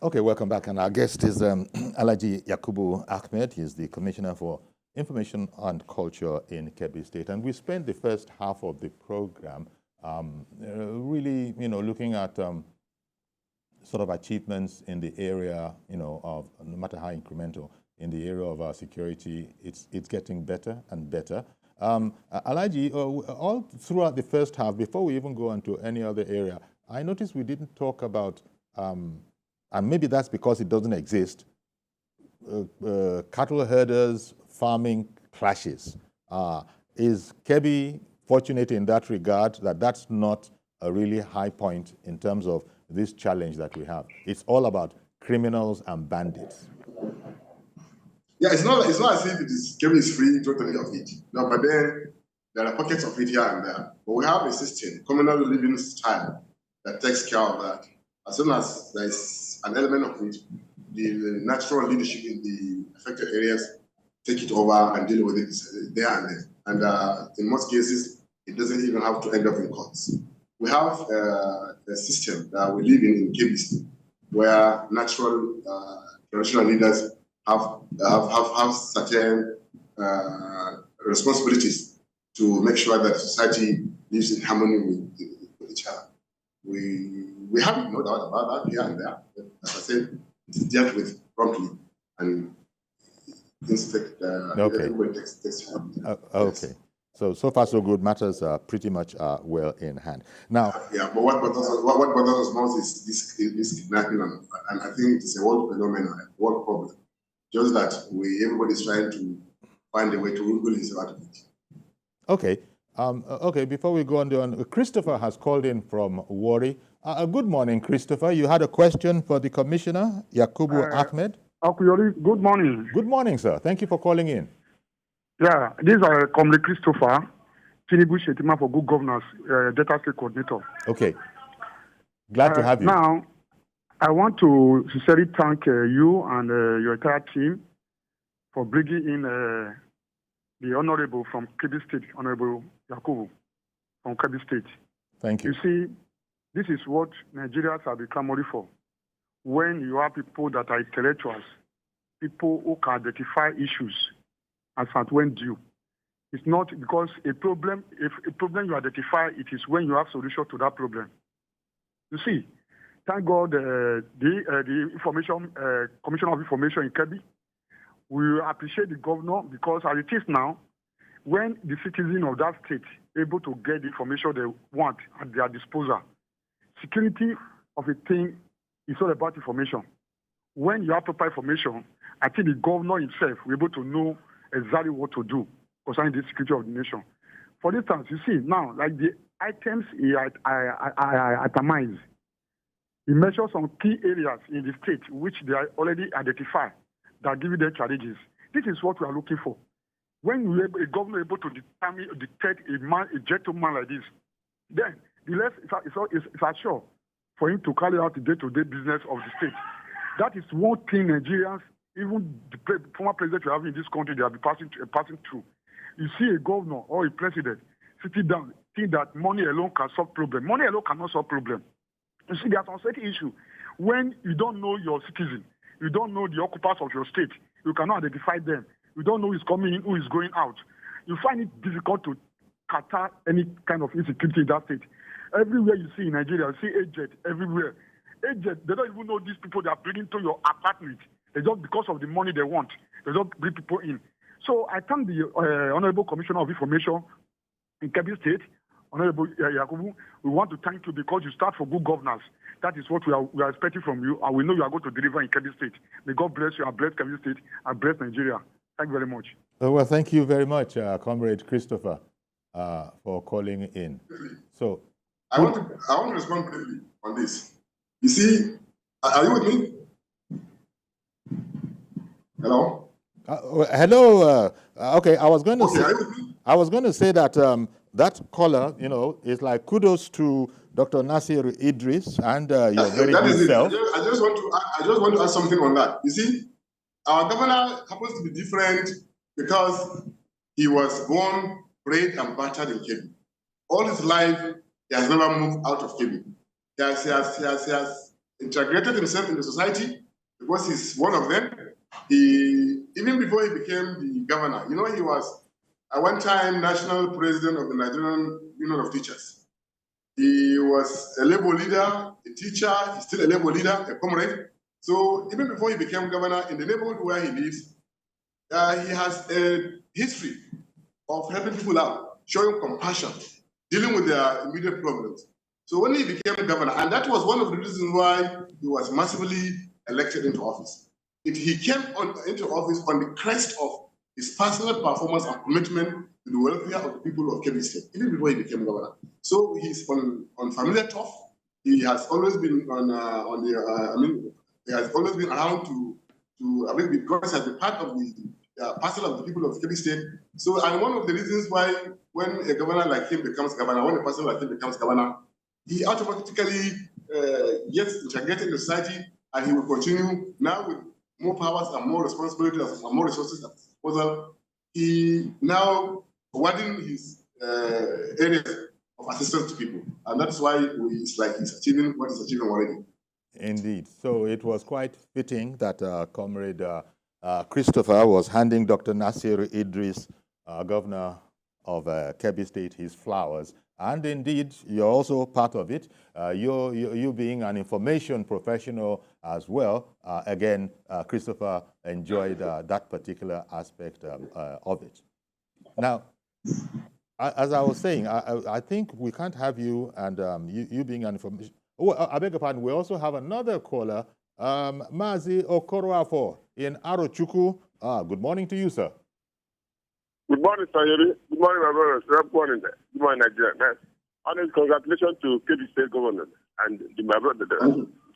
Okay, welcome back. And our guest is Alhaji Yakubu Ahmed. He's the Commissioner for Information and Culture in Kebbi State. And we spent the first half of the program really, looking at sort of achievements in the area, of no matter how incremental, in the area of our security. It's getting better and better. Alhaji, all throughout the first half, before we even go into any other area, I noticed we didn't talk about and maybe that's because it doesn't exist, cattle herders, farming clashes. Is Kebbi fortunate in that regard that that's not a really high point in terms of this challenge that we have? It's all about criminals and bandits. Yeah, it's not as if Kebbi is free totally of it. No, but then there are pockets of it here and there. But we have a system, communal living style, that takes care of that. As soon as there is an element of it, the natural leadership in the affected areas take it over and deal with it there and then. And in most cases, it doesn't even have to end up in courts. We have a system that we live in Kebbi State, where natural traditional leaders have certain responsibilities to make sure that society lives in harmony with each other. We have no doubt about that here and there. But as I said, it is dealt with promptly and things take everybody takes time. Okay. So far so good. Matters are pretty much well in hand. Now, yeah, but what bothers us most is this kidnapping, and I think it's a world phenomenon, a world problem. Just that everybody's trying to find a way to rule himself out of it. Okay. Okay, before we go on, Christopher has called in from Warri. Good morning, Christopher. You had a question for the Commissioner, Yakubu Ahmed? Good morning. Good morning, sir. Thank you for calling in. Yeah, this is Comrade Christopher, Tinubu Shetima for Good Governance, Data State Coordinator. Okay. Glad to have you. Now, I want to sincerely thank you and your entire team for bringing in the Honorable from Kebbi State, Honorable Yakubu from Kebbi State. Thank you. You see, this is what Nigerians have been clamoring for. When you have people that are intellectuals, people who can identify issues as at when due. It's not because a problem, if a problem you identify, it is when you have solution to that problem. You see, thank God the information Commissioner of Information in Kebbi, we appreciate the governor because as it is now, when the citizens of that state able to get the information they want at their disposal, security of a thing is all about information. When you have proper information, I think the governor himself will be able to know exactly what to do concerning the security of the nation. For instance, you see now, like the items he itemized, he measures some key areas in the state which they are already identified that give you their challenges. This is what we are looking for. When a governor is able to detect a gentleman like this, then the less is assured for him to carry out the day-to-day business of the state. That is one thing Nigerians, even the former president we have in this country, they have been passing through. You see a governor or a president sitting down, think that money alone can solve problem. Money alone cannot solve problem. You see, there's a certain issue. When you don't know your citizen, you don't know the occupants of your state, you cannot identify them, you don't know who is coming in, who is going out, you find it difficult to curtail any kind of insecurity in that state. Everywhere you see in Nigeria, you see agents everywhere. Agents, they don't even know these people they are bringing to your apartment. They just, because of the money they want, they don't bring people in. So I thank the Honorable Commissioner of Information in Kebbi State, Honorable Yakubu. We want to thank you because you start for good governance. That is what we are expecting from you, and we know you are going to deliver in Kebbi State. May God bless you and bless Kebbi State and bless Nigeria. Thank you very much. Well, thank you very much, Comrade Christopher, for calling in. So, I want to respond briefly on this. You see, are you with me? Hello? Hello. Okay, I was going to say. Are you with me? I was going to say that that caller, is like kudos to Dr. Nasir Idris and your very good self. I just want to add something on that. You see, our governor happens to be different because he was born, bred, and battered in Kebbi. All his life, he has never moved out of Kebbi. He has integrated himself in the society because he's one of them. He, even before he became the governor, you know, he was at one time national president of the Nigerian Union of Teachers. He was a labor leader, a teacher, he's still a labor leader, a comrade. So even before he became governor, in the neighborhood where he lives, he has a history of helping people out, showing compassion, dealing with their immediate problems. So when he became governor, and that was one of the reasons why he was massively elected into office. He came into office on the crest of his personal performance and commitment to the welfare of the people of Kebbi State, even before he became governor. So he's on familiar turf. He has always been he has always been around because he has been part of the parcel of the people of Kebbi State. So, and one of the reasons why when a governor like him becomes governor, when a person like him becomes governor, he automatically gets integrated in the society, and he will continue now with more powers and more responsibilities and more resources at his disposal. He now widening his areas of assistance to people, and that's why it's like he's achieving what he's achieving already. Indeed. So it was quite fitting that Comrade Christopher was handing Dr. Nasir Idris, governor of Kebbi State, his flowers. And indeed, you're also part of it. You being an information professional as well. Again, Christopher enjoyed that particular aspect of it. Now, as I was saying, I think we can't have you and you being an information. Oh, I beg your pardon. We also have another caller, Mazi Okoroafo in Arochukwu. Good morning to you, sir. Good morning, Sayori. Good morning, my brothers. Good morning, Nigeria. Honest congratulations to Kebbi State government and my brother.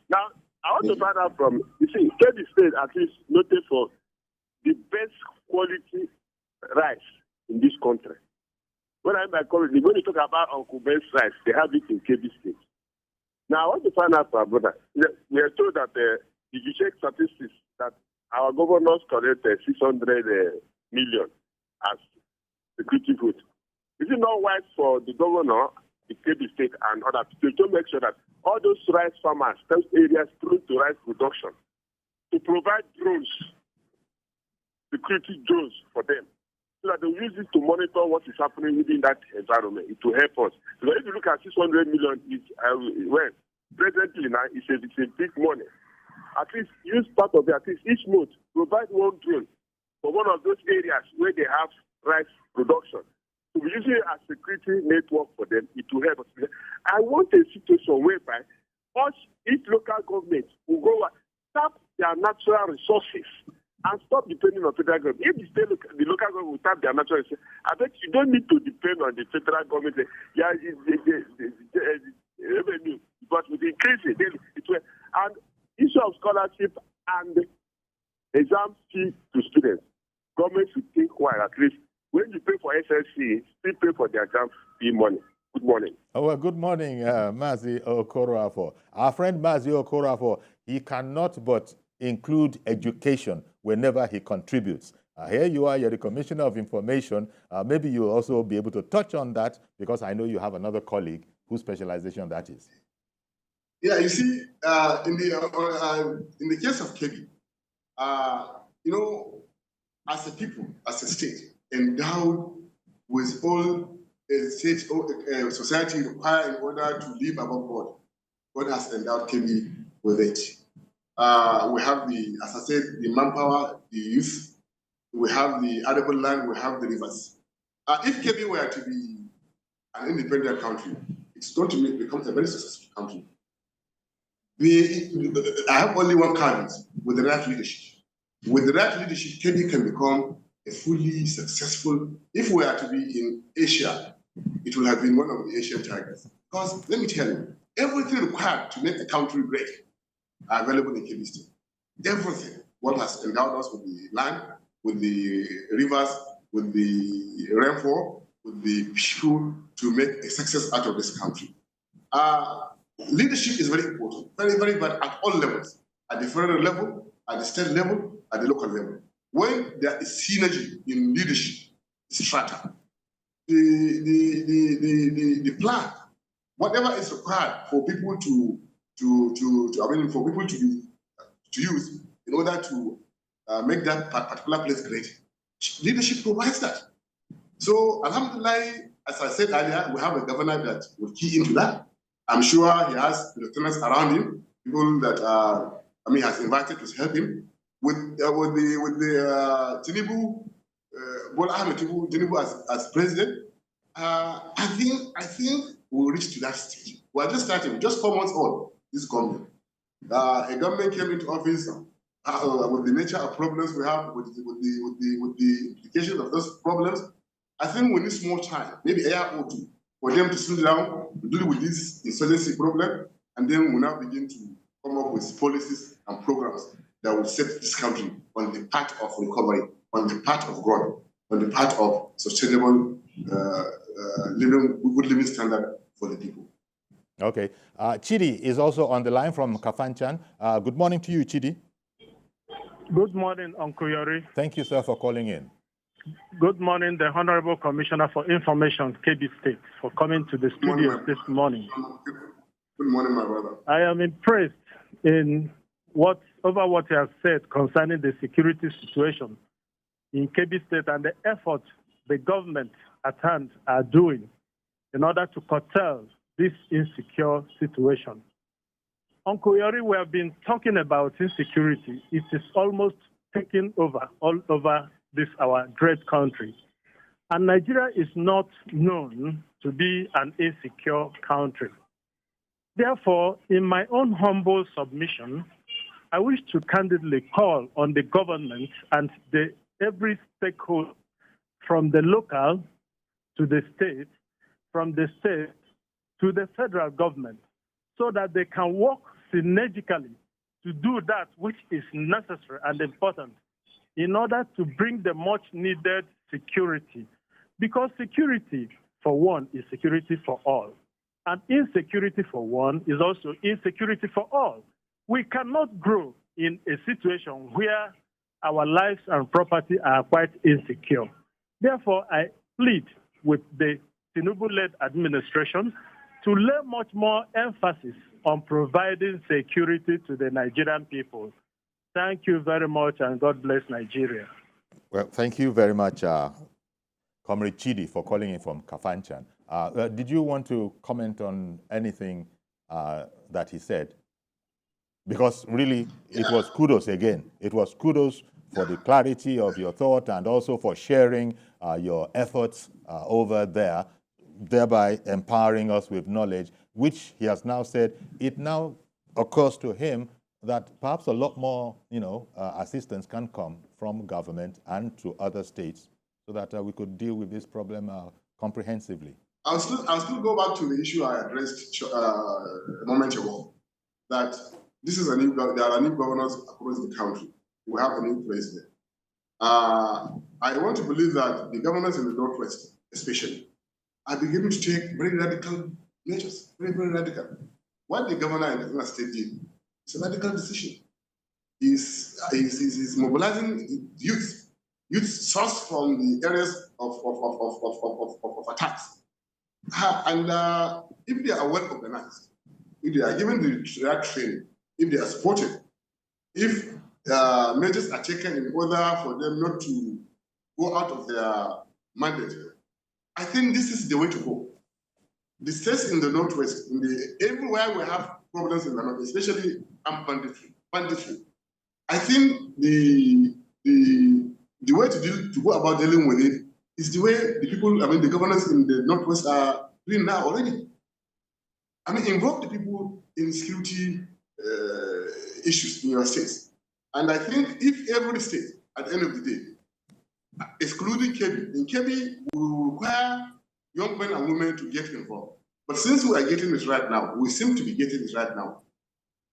Now, I want to find out from, you see, Kebbi State at least noted for the best quality rice in this country. When I'm back college, when you talk about Uncle Ben's rice, they have it in Kebbi State. Now, I want to find out, my brother, we are told that if you check statistics, that our governors collected 600 million as security vote. Is it not wise for the governor, the Kebbi State, and other people to make sure that all those rice farmers, those areas prone to rice production, to provide drones, security drones for them, so that they use it to monitor what is happening within that environment? It will help us. So if you look at 600 million, presently now, it's a big money. At least use part of it, at least each month, provide one drone for one of those areas where they have rice production. So we use it as a security network for them. It will help us. I want a situation whereby us, each local government will go tap their natural resources and stop depending on federal government. If the local government will tap their natural resources, I bet you don't need to depend on the federal government. Yeah, the revenue, but with increasing it will. And issue of scholarship and exam fee to students, government should think why at least when you pay for SSC, still pay for the exam fee money. Good morning. Oh, well, good morning, Mazi Okoroafo. Our friend Mazi Okoroafo, he cannot but include education whenever he contributes. Here you are, you're the Commissioner of Information. Maybe you'll also be able to touch on that because I know you have another colleague whose specialization that is. Yeah, you see, in the case of Kebbi, you know, as a people, as a state, endowed with all a state or society require in order to live above board, God has endowed Kebbi with it. We have the, as I said, the manpower, the youth. We have the arable land. We have the rivers. If Kebbi were to be an independent country, it's going to become a very successful country. I have only one caveat: with the right leadership. With the right leadership, Kebbi can become a fully successful. If we are to be in Asia, it will have been one of the Asian tigers. Because let me tell you, everything required to make a country great are available in Kebbi State. Everything. What has endowed us with the land, with the rivers, with the rainfall, with the people to make a success out of this country. Leadership is very important, very, very bad at all levels, at the federal level, at the state level, at the local level. When there is synergy in leadership, strata, the plan, whatever is required for people to for people to use in order to make that particular place great. Leadership provides that. So, alhamdulillah, as I said earlier, we have a governor that will key into that. I'm sure he has lieutenants around him, people that has invited to help him. With the Tinubu, Bola Ahmed Tinubu as president, I think we'll reach to that stage. We're just starting, just 4 months old, this government. A government came into office with the nature of problems we have, with the implications of those problems. I think we need more time, maybe a year or two, for them to sit down, to deal with this insurgency problem, and then we'll now begin to come up with policies and programs that will set this country on the path of recovery, on the path of growth, on the path of sustainable good living standard for the people. Okay. Chidi is also on the line from Kafanchan. Good morning to you, Chidi. Good morning, Uncle Yori. Thank you, sir, for calling in. Good morning, the Honorable Commissioner for Information, Kebbi State, for coming to the studio this morning. Good morning, my brother. I am impressed in what you have said concerning the security situation in Kebbi State and the efforts the government at hand are doing in order to curtail this insecure situation. Uncle Yori, we have been talking about insecurity. It is almost taking over all over this our great country. And Nigeria is not known to be an insecure country. Therefore, in my own humble submission, I wish to candidly call on the government and every stakeholder, from the local to the state, from the state to the federal government, so that they can work synergically to do that which is necessary and important in order to bring the much needed security. Because security, for one, is security for all. And insecurity for one is also insecurity for all. We cannot grow in a situation where our lives and property are quite insecure. Therefore, I plead with the Tinubu-led administration to lay much more emphasis on providing security to the Nigerian people. Thank you very much, and God bless Nigeria. Well, thank you very much, Comrade Chidi, for calling in from Kafanchan. Did you want to comment on anything that he said? Because really, it was kudos again. It was kudos for the clarity of your thought and also for sharing your efforts over there, thereby empowering us with knowledge, which he has now said, it now occurs to him that perhaps a lot more, assistance can come from government and to other states so that we could deal with this problem comprehensively. I'll still go back to the issue I addressed a moment ago, that there are new governors across the country. We have a new president. I want to believe that the governors in the Northwest, especially, are beginning to take very radical measures, very, very radical. What the governor in the state did is a radical decision. He's mobilizing youth sourced from the areas of attacks. And if they are well organized, if they are given the right training, if they are supported, if measures are taken in order for them not to go out of their mandate, I think this is the way to go. The states in the Northwest, everywhere we have problems in the North, especially banditry. I think the way to go about dealing with it is the way the governors in the Northwest are doing now already. Involve the people in security issues in your states. And I think if every state, at the end of the day, excluding Kebbi, in Kebbi, we will require young men and women to get involved. But since we are getting it right now, we seem to be getting it right now.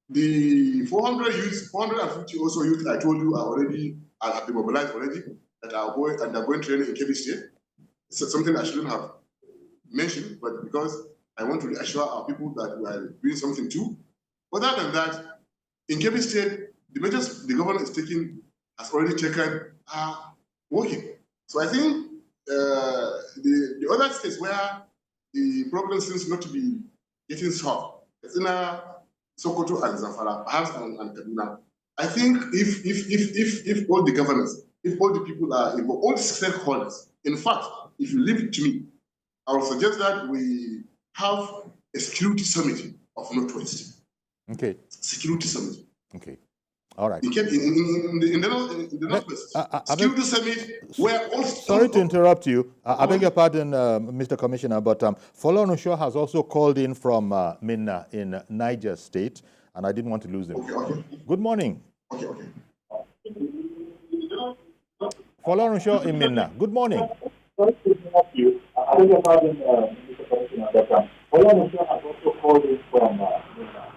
The 450 also youth I told you have been mobilized already, that are going training in Kebbi State. It's something I shouldn't have mentioned, but because I want to reassure our people that we are doing something too. Other than that, in Kebbi State, the measures the government has already taken are working. So I think the other states where the problem seems not to be getting solved, Katsina, Sokoto and Zamfara, perhaps and Kaduna. I think if all the governors, if all the people are involved, all the stakeholders, in fact, if you leave it to me, I would suggest that we have a security summit of Northwest. Okay. Security summit. Okay. All right. In the Northwest. Security summit where all... Sorry to interrupt you. I beg your pardon, Mr. Commissioner, but Folorunsho has also called in from Minna in Niger State, and I didn't want to lose him. Okay. Good morning. Okay. Folorunsho in Minna. Good morning. Sorry to interrupt you. I beg your pardon, Mr. Commissioner, but Folorunsho has also called in from Minna.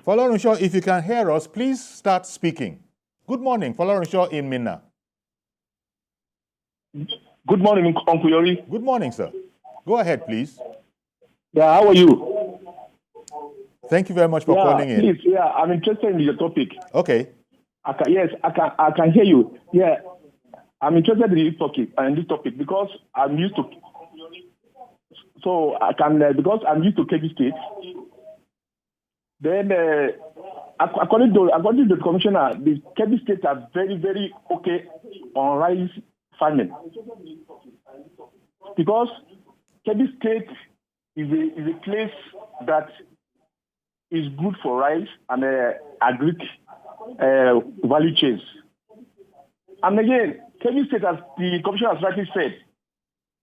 Folorunsho, if you can hear us, please start speaking. Good morning, Folorunsho in Minna. Good morning, Uncle Yori. Good morning, sir. Go ahead, please. Yeah, how are you? Thank you very much for calling in. Please, yeah, I'm interested in your topic. Okay. I can hear you. Yeah, I'm interested in this topic because I'm used to. So I can because I'm used to Kebbi State. Then, according to the commissioner, the Kebbi State are very, very okay on rice farming because Kebbi State is a place that is good for rice and agric value chains. And again, Kebbi State, as the commissioner has rightly said,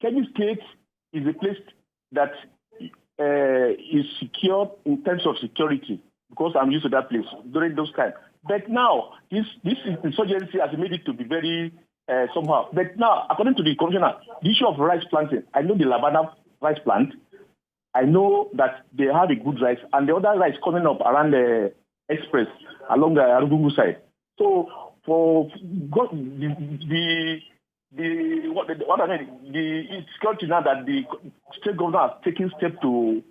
Kebbi State is a place that is secure in terms of security because I'm used to that place during those times. But now, this insurgency has made it to be very somehow. But now, according to the commissioner, the issue of rice planting, I know the Labana rice plant. I know that they have a good rice, and the other rice coming up around the express along the Arugungu side. So, for what I mean, the security now that the state governor has taken steps to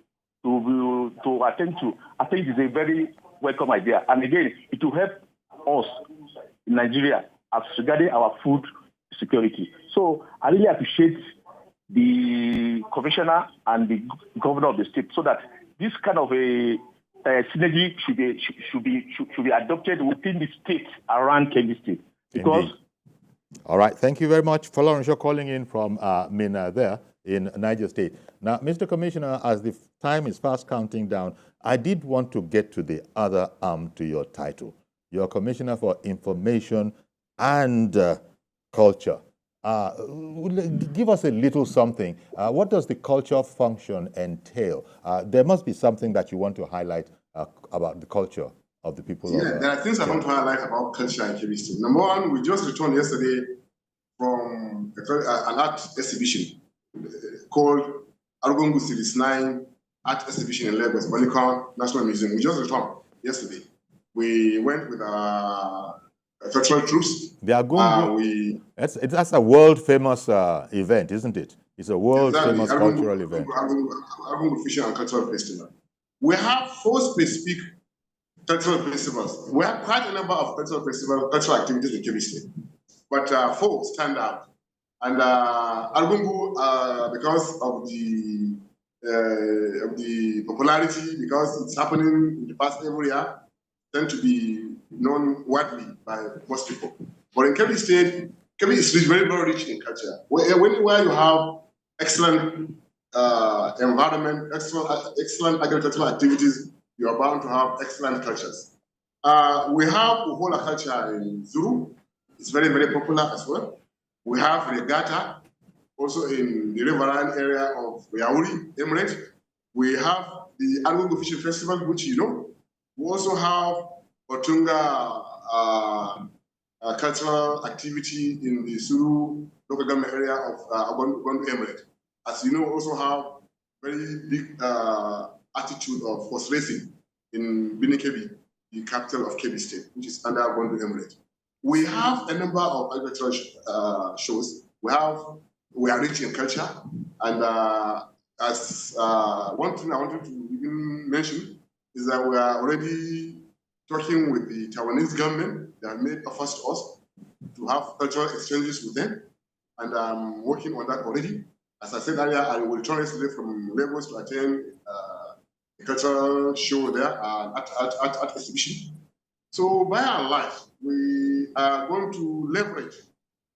attend to, I think is a very welcome idea. And again, it will help us in Nigeria as regarding our food security. So I really appreciate the commissioner and the governor of the state so that this kind of a synergy should be adopted within the state around Kebbi State. Because Indeed. All right, thank you very much. Folorunsho calling in from Minna there in Niger State. Now, Mr. Commissioner, as the time is fast counting down, I did want to get to the other arm to your title. You're Commissioner for Information and Culture. Give us a little something. What does the culture function entail? There must be something that you want to highlight about the culture of the people. Yeah, there are things I want to highlight about culture in Kebbi State. Number one, we just returned yesterday from an art exhibition called Arugungu Series 9 Art Exhibition in Lagos, Balikon National Museum. We just returned yesterday. We went with our cultural troops. The Arugungu, that's a world-famous event, isn't it? It's a world-famous cultural event. Arugungu Fishing and Cultural Festival. We have 4 specific cultural festivals. We have quite a number of cultural activities in Kebbi State, but 4 stand out. And Arugungu, because of the popularity, because it's happening in the past every year, tend to be known widely by most people. But in Kebbi State, Kebbi is very, very rich in culture. Where you have excellent environment, excellent agricultural activities, you are bound to have excellent cultures. We have Uhola culture in Zulu. It's very, very popular as well. We have Regatta, also in the riverine area of Yauri, Emirate. We have the Arugungu Fishing Festival, which you know. We also have Otunga cultural activity in the Suru local government area of Agondu Emirate. As you know, we also have very big attitude of horse racing in Kebbi, the capital of Kebbi State, which is under Agondu Emirate. We have a number of agricultural shows. We are rich in culture, and as one thing I wanted to even mention is that we are already talking with the Taiwanese government. They have made offers to us to have cultural exchanges with them, and I'm working on that already. As I said earlier, I will return yesterday from Lagos to attend a cultural show there, art exhibition. So by and large, we are going to leverage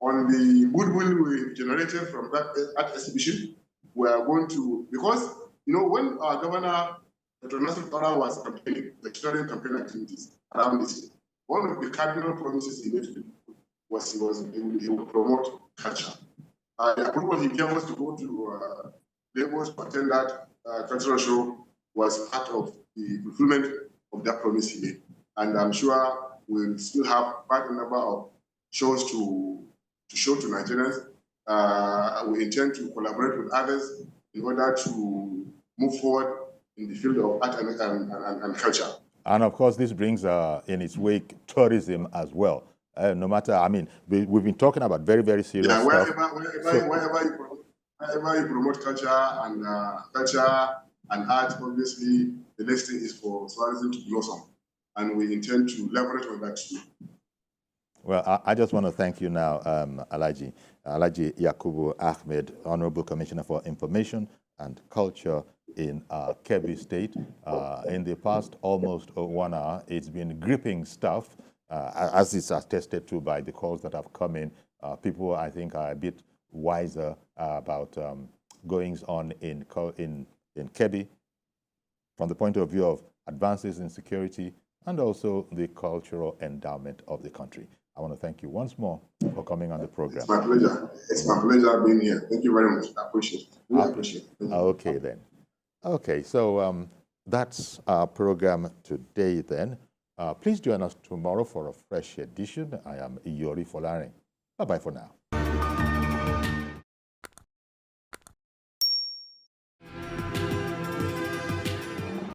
on the goodwill we generated from that art exhibition. We are going to, because, you know, when our governor, Dr. Nasir Farah, was campaigning, lecturing campaign activities around this year, one of the cardinal promises he made to people was he would promote culture. The approval he gave us to go to Lagos to attend that cultural show was part of the fulfillment of that promise he made. And I'm sure we'll still have quite a number of shows to show to Nigerians. We intend to collaborate with others in order to move forward in the field of art and culture. And of course, this brings in its wake tourism as well. No matter, I mean, we've been talking about very, very serious stuff. Wherever you promote culture and art, obviously, the next thing is for tourism to blossom. And we intend to leverage on that too. Well, I just want to thank you now, Alhaji Yakubu Ahmed, Honorable Commissioner for Information and Culture in Kebbi State. In the past almost 1 hour, it's been gripping stuff, as is attested to by the calls that have come in. People, I think, are a bit wiser about goings on in Kebbi from the point of view of advances in security and also the cultural endowment of the country. I want to thank you once more for coming on the program. It's my pleasure. It's my pleasure being here. Thank you very much. I appreciate it. Really appreciate it. Okay, then. Okay, so that's our program today then. Please join us tomorrow for a fresh edition. I am Iyori Folarin. Bye-bye for now.